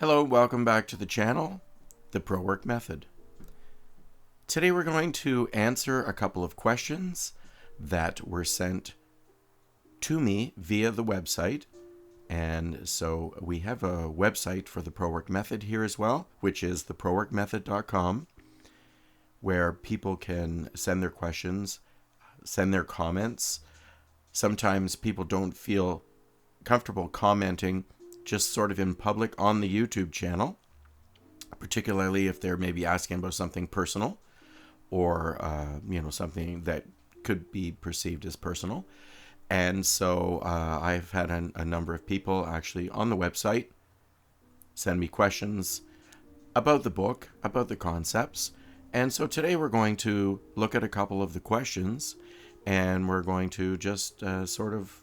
Hello, welcome back to the channel, The PROWIRC Method. Today we're going to answer a couple of questions that were sent to me via the website. And so we have a website for the PROWIRC Method here as well, which is theprowircmethod.com, where people can send their questions, send their comments. Sometimes people don't feel comfortable commenting just sort of in public on the YouTube channel, particularly if they're maybe asking about something personal or, something that could be perceived as personal. And so I've had a number of people actually on the website send me questions about the book, about the concepts. And so today we're going to look at a couple of the questions, and we're going to just sort of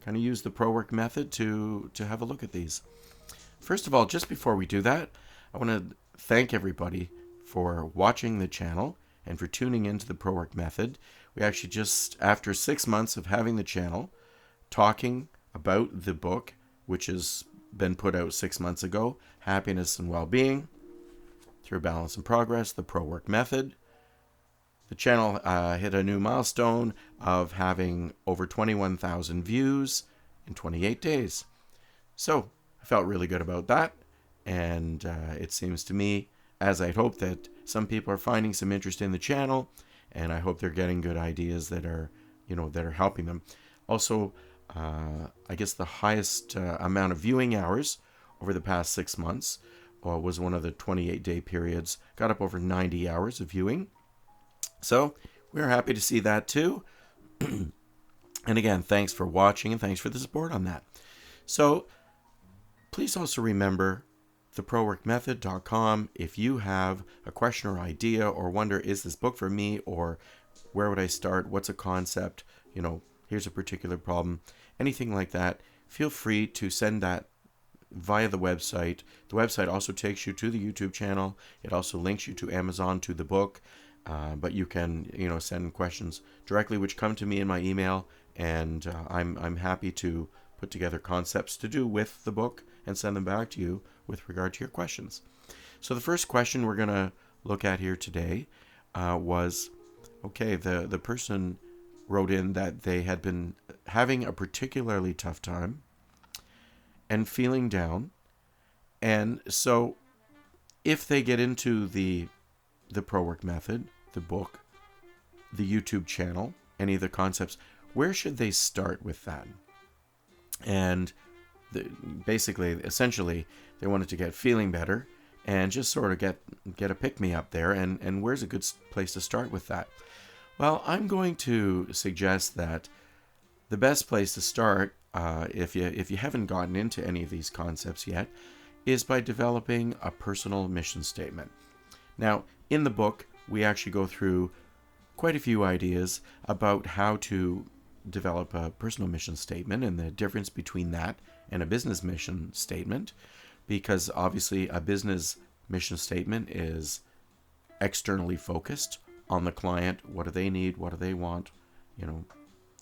kind of use the PROWIRC method to have a look at these. First of all, just before we do that, I want to thank everybody for watching the channel and for tuning into the PROWIRC method. We actually just, after 6 months of having the channel, talking about the book, which has been put out 6 months ago, Happiness and Wellbeing Through Balance and Progress, the PROWIRC method. The channel hit a new milestone of having over 21,000 views in 28 days. So I felt really good about that. And it seems to me, as I'd hoped, that some people are finding some interest in the channel. And I hope they're getting good ideas that are helping them. Also, I guess the highest amount of viewing hours over the past 6 months was one of the 28-day periods. Got up over 90 hours of viewing. So we're happy to see that too. And again, thanks for watching and thanks for the support on that. So please also remember theprowircmethod.com. If you have a question or idea or wonder, is this book for me, or where would I start? What's a concept? Here's a particular problem. Anything like that, feel free to send that via the website. The website also takes you to the YouTube channel. It also links you to Amazon, to the book. But you can, send questions directly, which come to me in my email, and I'm happy to put together concepts to do with the book and send them back to you with regard to your questions. So the first question we're going to look at here today was, the person wrote in that they had been having a particularly tough time and feeling down, and so if they get into the PROWIRC method, the book, the YouTube channel, any of the concepts, where should they start with that? And essentially, they wanted to get feeling better and just sort of get a pick-me-up there. And where's a good place to start with that? Well, I'm going to suggest that the best place to start, if you haven't gotten into any of these concepts yet, is by developing a personal mission statement. Now, in the book, we actually go through quite a few ideas about how to develop a personal mission statement and the difference between that and a business mission statement, because obviously a business mission statement is externally focused on the client. What do they need? What do they want?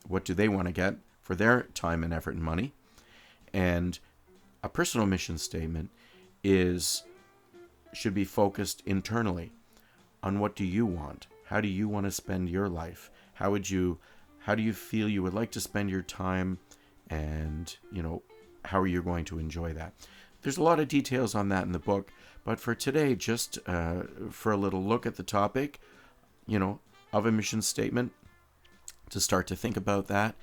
What do they want to get for their time and effort and money? And a personal mission statement should be focused internally on what do you want? How do you want to spend your life? How do you feel you would like to spend your time? And, how are you going to enjoy that? There's a lot of details on that in the book, but for today, just for a little look at the topic, of a mission statement, to start to think about that,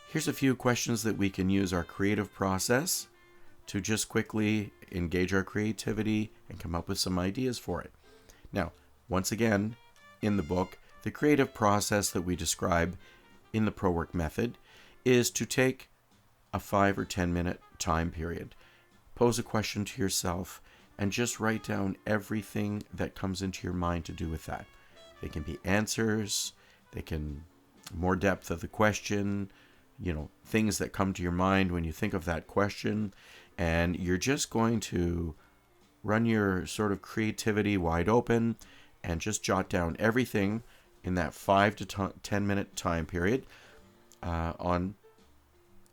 here's a few questions that we can use our creative process to just quickly engage our creativity and come up with some ideas for it. Now, once again, in the book, the creative process that we describe in the PROWIRC method is to take a 5 or 10 minute time period, pose a question to yourself, and just write down everything that comes into your mind to do with that. They can be answers, they can more depth of the question, things that come to your mind when you think of that question, and you're just going to run your sort of creativity wide open and just jot down everything in that 5 to 10 minute time period on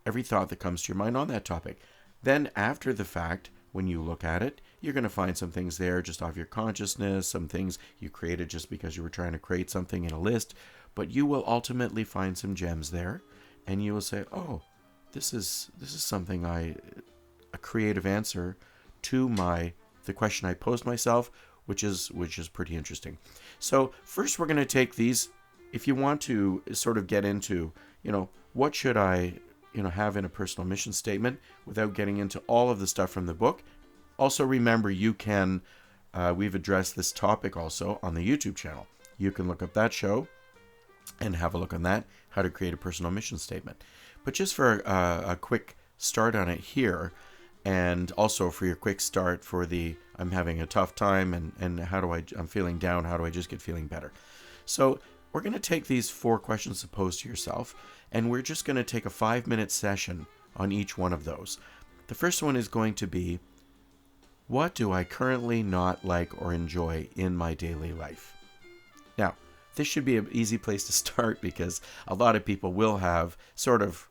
every thought that comes to your mind on that topic. Then after the fact, when you look at it. You're going to find some things there just off your consciousness, some things you created just because you were trying to create something in a list, but you will ultimately find some gems there, and you will say, oh, this is something a creative answer to the question I posed myself, which is pretty interesting. So first we're going to take these. If you want to sort of get into, what should I, have in a personal mission statement without getting into all of the stuff from the book. Also remember, you can, we've addressed this topic also on the YouTube channel. You can look up that show and have a look on that, how to create a personal mission statement. But just for a quick start on it here, and also for your quick start for I'm having a tough time and I'm feeling down, how do I just get feeling better? So we're going to take these 4 questions to pose to yourself, and we're just going to take a 5-minute session on each one of those. The first one is going to be, what do I currently not like or enjoy in my daily life? Now, this should be an easy place to start because a lot of people will have sort of,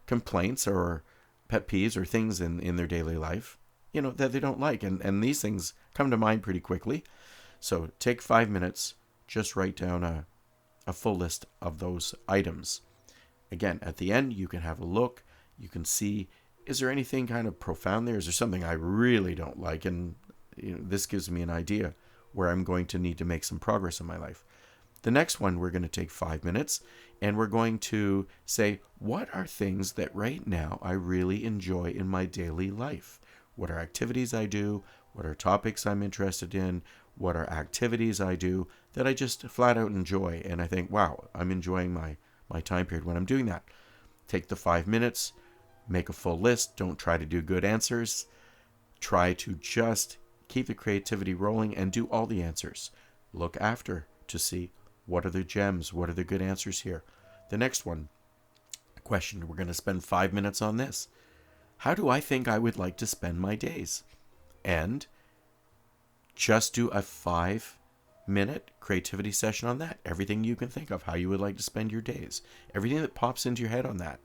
complaints or pet peeves or things in their daily life, that they don't like. And these things come to mind pretty quickly. So take 5 minutes, just write down a full list of those items. Again, at the end, you can have a look. You can see, is there anything kind of profound there? Is there something I really don't like? And this gives me an idea where I'm going to need to make some progress in my life. The next one, we're going to take 5 minutes, and we're going to say, what are things that right now I really enjoy in my daily life? What are activities I do? What are topics I'm interested in? What are activities I do that I just flat out enjoy? And I think, wow, I'm enjoying my time period when I'm doing that. Take the 5 minutes, make a full list. Don't try to do good answers. Try to just keep the creativity rolling and do all the answers. Look after to see what are the gems, what are the good answers here. The next one, question, we're going to spend 5 minutes on this. How do I think I would like to spend my days? And just do a 5-minute creativity session on that. Everything you can think of, how you would like to spend your days. Everything that pops into your head on that.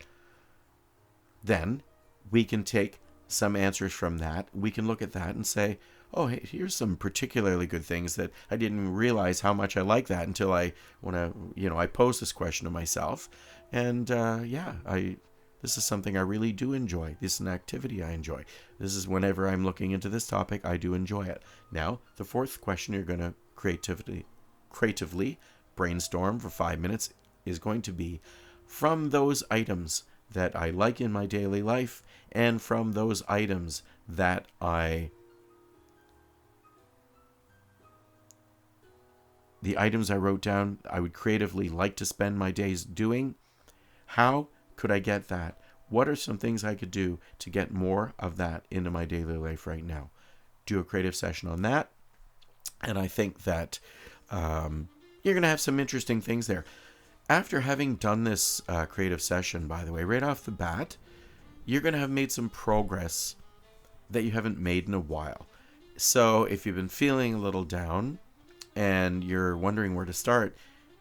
Then we can take some answers from that. We can look at that and say, oh, hey, here's some particularly good things that I didn't realize how much I like that until I posed this question to myself. And this is something I really do enjoy. This is an activity I enjoy. This is whenever I'm looking into this topic, I do enjoy it. Now, the 4th question you're going to creatively brainstorm for 5 minutes is going to be from those items that I like in my daily life and from those items that the items I wrote down, I would creatively like to spend my days doing. How could I get that? What are some things I could do to get more of that into my daily life right now? Do a creative session on that. And I think that you're going to have some interesting things there. After having done this creative session, by the way, right off the bat, you're going to have made some progress that you haven't made in a while. So if you've been feeling a little down and you're wondering where to start,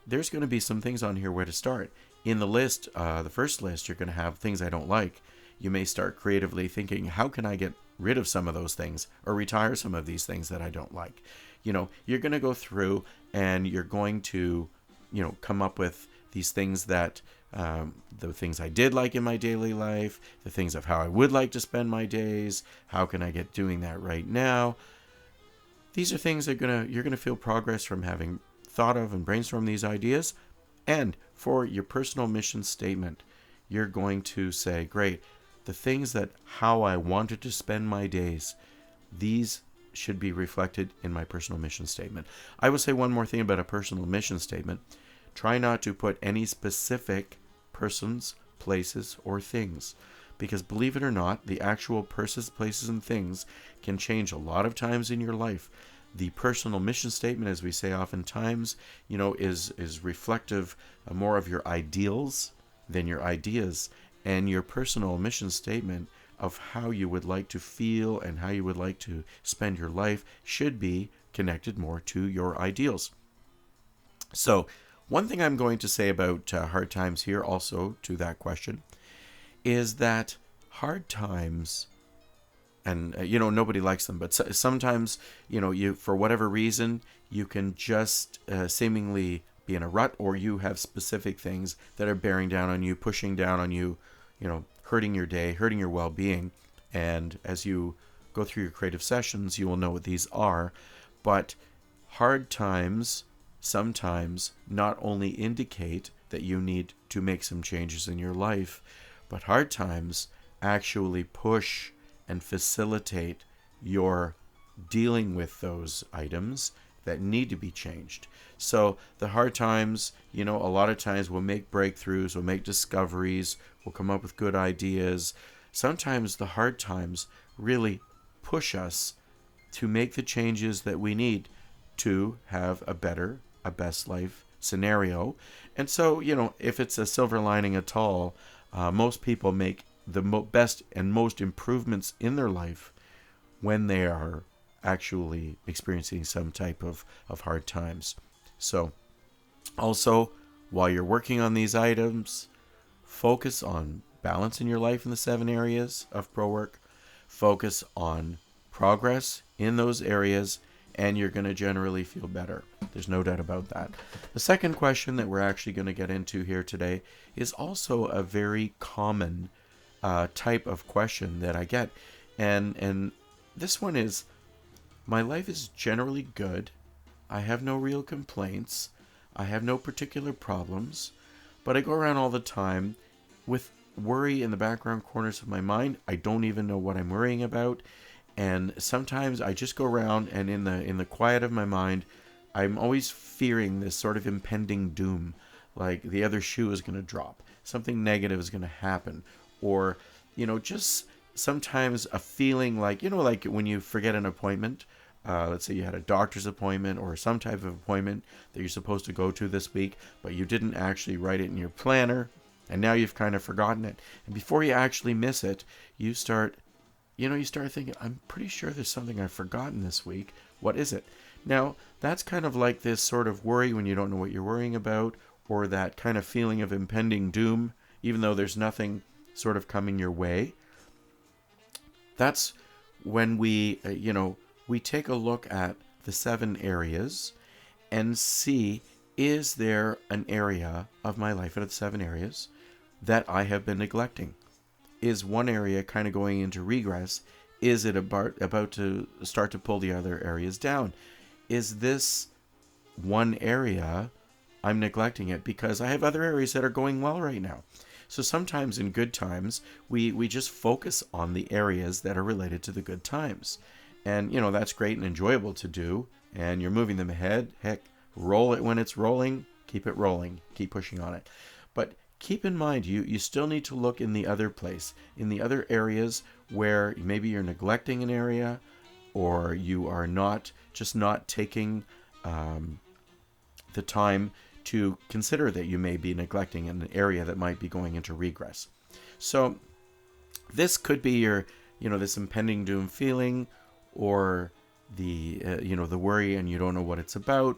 there's going to be some things on here where to start. In the list, the first list, you're going to have things I don't like. You may start creatively thinking, how can I get rid of some of those things or retire some of these things that I don't like? You're going to go through and you're going to, come up with these things that, the things I did like in my daily life, the things of how I would like to spend my days, how can I get doing that right now? These are things that you're going to feel progress from having thought of and brainstormed these ideas. And for your personal mission statement, you're going to say, great, the things that how I wanted to spend my days, these should be reflected in my personal mission statement. I will say one more thing about a personal mission statement. Try not to put any specific persons, places, or things. Because believe it or not, the actual persons, places, and things can change a lot of times in your life. The personal mission statement, as we say oftentimes, is reflective more of your ideals than your ideas. And your personal mission statement of how you would like to feel and how you would like to spend your life should be connected more to your ideals. So, one thing I'm going to say about hard times here also to that question is that hard times and nobody likes them, but sometimes, you, for whatever reason, you can just seemingly be in a rut, or you have specific things that are bearing down on you, pushing down on you, hurting your day, hurting your well-being. And as you go through your creative sessions, you will know what these are. But hard times sometimes not only indicate that you need to make some changes in your life, but hard times actually push and facilitate your dealing with those items that need to be changed. So the hard times, a lot of times we'll make breakthroughs, we'll make discoveries, we'll come up with good ideas. Sometimes the hard times really push us to make the changes that we need to have a best life scenario. And so, if it's a silver lining at all, most people make the best and most improvements in their life when they are actually experiencing some type of hard times. So also, while you're working on these items, focus on balance in your life in the 7 areas of PROWIRC. Focus on progress in those areas, and you're going to generally feel better. There's no doubt about that. The second question that we're actually going to get into here today is also a very common type of question that I get. And this one is, my life is generally good. I have no real complaints. I have no particular problems. But I go around all the time with worry in the background corners of my mind. I don't even know what I'm worrying about. And sometimes I just go around, and in the quiet of my mind, I'm always fearing this sort of impending doom, like the other shoe is going to drop, something negative is going to happen, or just sometimes a feeling like like when you forget an appointment. Let's say you had a doctor's appointment or some type of appointment that you're supposed to go to this week, but you didn't actually write it in your planner, and now you've kind of forgotten it. And before you actually miss it, you start thinking, I'm pretty sure there's something I've forgotten this week. What is it? Now, that's kind of like this sort of worry when you don't know what you're worrying about, or that kind of feeling of impending doom, even though there's nothing sort of coming your way. That's when we take a look at the 7 areas and see, is there an area of my life out of the 7 areas that I have been neglecting? Is one area kind of going into regress? Is it about to start to pull the other areas down? Is this one area I'm neglecting it because I have other areas that are going well right now? So sometimes in good times, we just focus on the areas that are related to the good times. And, that's great and enjoyable to do. And you're moving them ahead. Heck, roll it when it's rolling. Keep it rolling. Keep pushing on it. But keep in mind, you still need to look in the other place, in the other areas where maybe you're neglecting an area, or you are not taking the time to consider that you may be neglecting an area that might be going into regress. So this could be your, this impending doom feeling, or the, the worry and you don't know what it's about.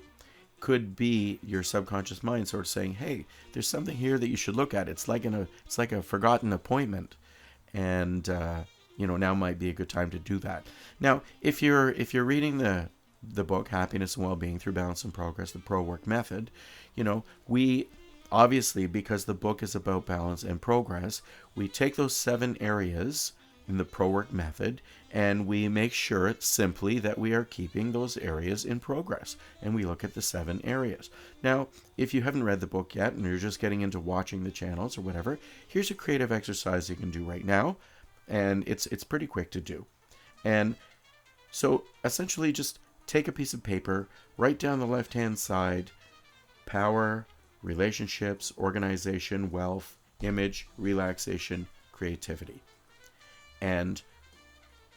Could be your subconscious mind sort of saying, hey, there's something here that you should look at. It's like a forgotten appointment. And, now might be a good time to do that. Now, if you're reading the book, Happiness and Wellbeing Through Balance and Progress, the PROWIRC Method, we obviously, because the book is about balance and progress, we take those 7 areas in the PROWIRC Method, and we make sure simply that we are keeping those areas in progress, and we look at the 7 areas. Now, if you haven't read the book yet and you're just getting into watching the channels or whatever, here's a creative exercise you can do right now, and it's pretty quick to do. And so essentially just take a piece of paper, write down the left-hand side, power, relationships, organization, wealth, image, relaxation, creativity. And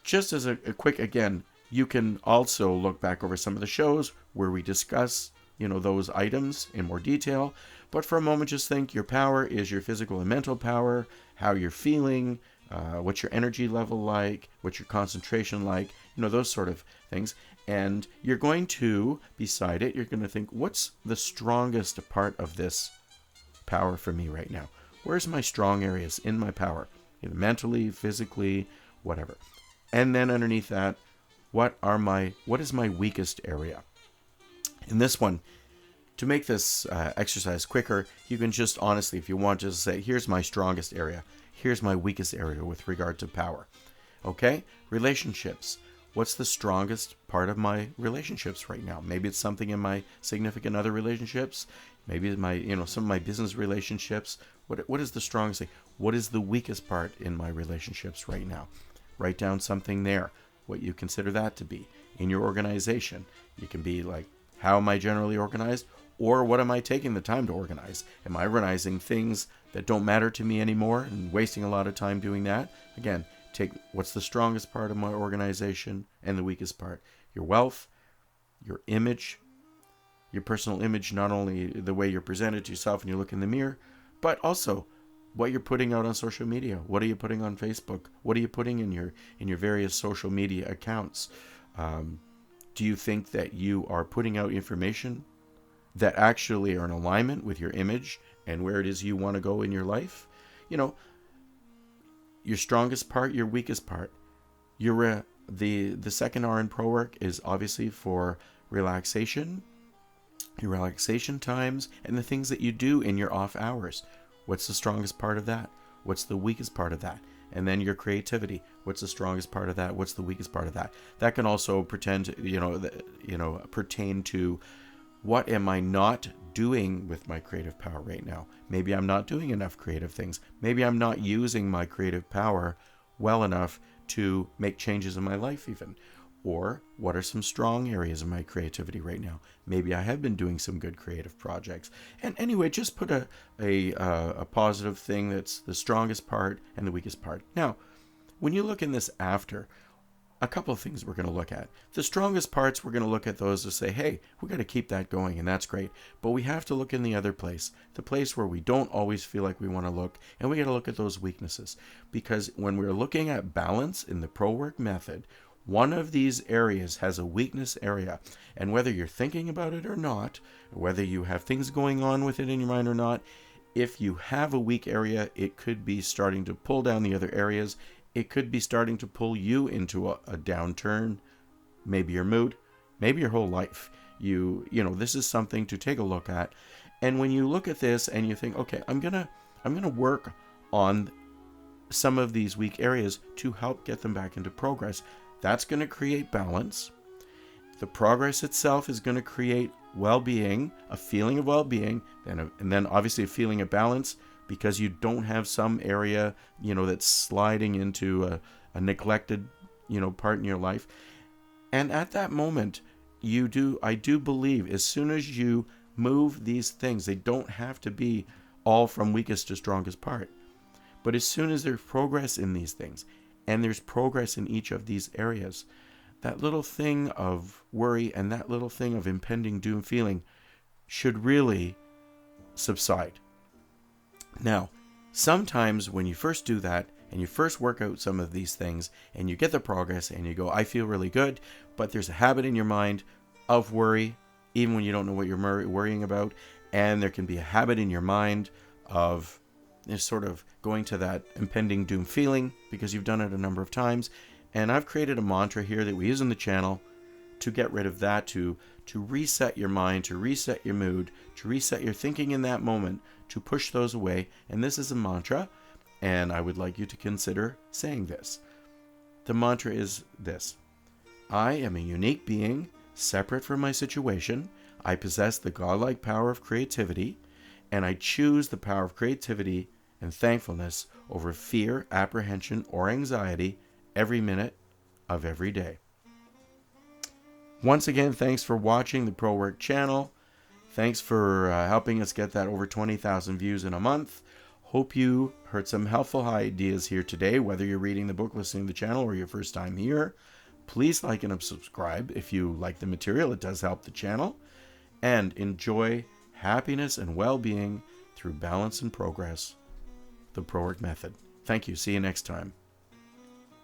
just as a quick, again, you can also look back over some of the shows where we discuss, those items in more detail. But for a moment, just think your power is your physical and mental power, how you're feeling, what's your energy level like, what's your concentration like, those sort of things. And you're going to, beside it, you're going to think, what's the strongest part of this power for me right now? Where's my strong areas in my power? Either mentally, physically, whatever. And then underneath that, what is my weakest area? In this one, to make this exercise quicker, you can just honestly, if you want, just say, here's my strongest area. Here's my weakest area with regard to power. Okay? Relationships. What's the strongest part of my relationships right now? Maybe it's something in my significant other relationships. Maybe my, some of my business relationships. What is the strongest thing? What is the weakest part in my relationships right now? Write down something there, what you consider that to be. In your organization, you can be like, how am I generally organized? Or what am I taking the time to organize? Am I organizing things that don't matter to me anymore and wasting a lot of time doing that? Again, take what's the strongest part of my organization and the weakest part. Your wealth, your image, your personal image, not only the way you're presented to yourself when you look in the mirror, but also what you're putting out on social media. What are you putting on Facebook? What are you putting in your various social media accounts? Do you think that you are putting out information that actually are in alignment with your image and where it is you want to go in your life? Your strongest part, your weakest part. The second R in PROWIRC is obviously for relaxation, your relaxation times, and the things that you do in your off hours. What's the strongest part of that? What's the weakest part of that? And then your creativity. What's the strongest part of that? What's the weakest part of that? That can also pertain to what am I not doing with my creative power right now? Maybe I'm not doing enough creative things. Maybe I'm not using my creative power well enough to make changes in my life even. Or what are some strong areas of my creativity right now? Maybe I have been doing some good creative projects. And anyway, just put a positive thing that's the strongest part and the weakest part. Now, when you look in this after, a couple of things we're going to look at. The strongest parts, we're going to look at those to say, hey, we've got to keep that going, and that's great. But we have to look in the other place, the place where we don't always feel like we want to look, and we got to look at those weaknesses. Because when we're looking at balance in the PROWIRC method, one of these areas has a weakness area. And whether you're thinking about it or not, whether you have things going on with it in your mind or not, if you have a weak area, it could be starting to pull down the other areas. It could be starting to pull you into a downturn, maybe your mood, maybe your whole life. This is something to take a look at. And when you look at this and you think, okay, I'm gonna work on some of these weak areas to help get them back into progress. That's going to create balance. The progress itself is going to create well-being, a feeling of well-being, and then obviously a feeling of balance, because you don't have some area, that's sliding into a neglected, part in your life. And at that moment, I do believe as soon as you move these things, they don't have to be all from weakest to strongest part. But as soon as there's progress in these things, and there's progress in each of these areas, that little thing of worry and that little thing of impending doom feeling should really subside. Now, sometimes when you first do that and you first work out some of these things and you get the progress and you go, I feel really good, but there's a habit in your mind of worry, even when you don't know what you're worrying about, and there can be a habit in your mind of sort of going to that impending doom feeling because you've done it a number of times. And I've created a mantra here that we use in the channel to get rid of that, to reset your mind, to reset your mood, to reset your thinking in that moment, to push those away. And this is a mantra, and I would like you to consider saying this. The mantra is this: I am a unique being, separate from my situation. I possess the godlike power of creativity, and I choose the power of creativity and thankfulness over fear, apprehension, or anxiety every minute of every day. Once again, thanks for watching the PROWIRC channel. Thanks for helping us get that over 20,000 views in a month. Hope you heard some helpful ideas here today, whether you're reading the book, listening to the channel, or your first time here. Please like and subscribe if you like the material. It does help the channel. And enjoy happiness and well-being through balance and progress. The PROWIRC method. Thank you. See you next time.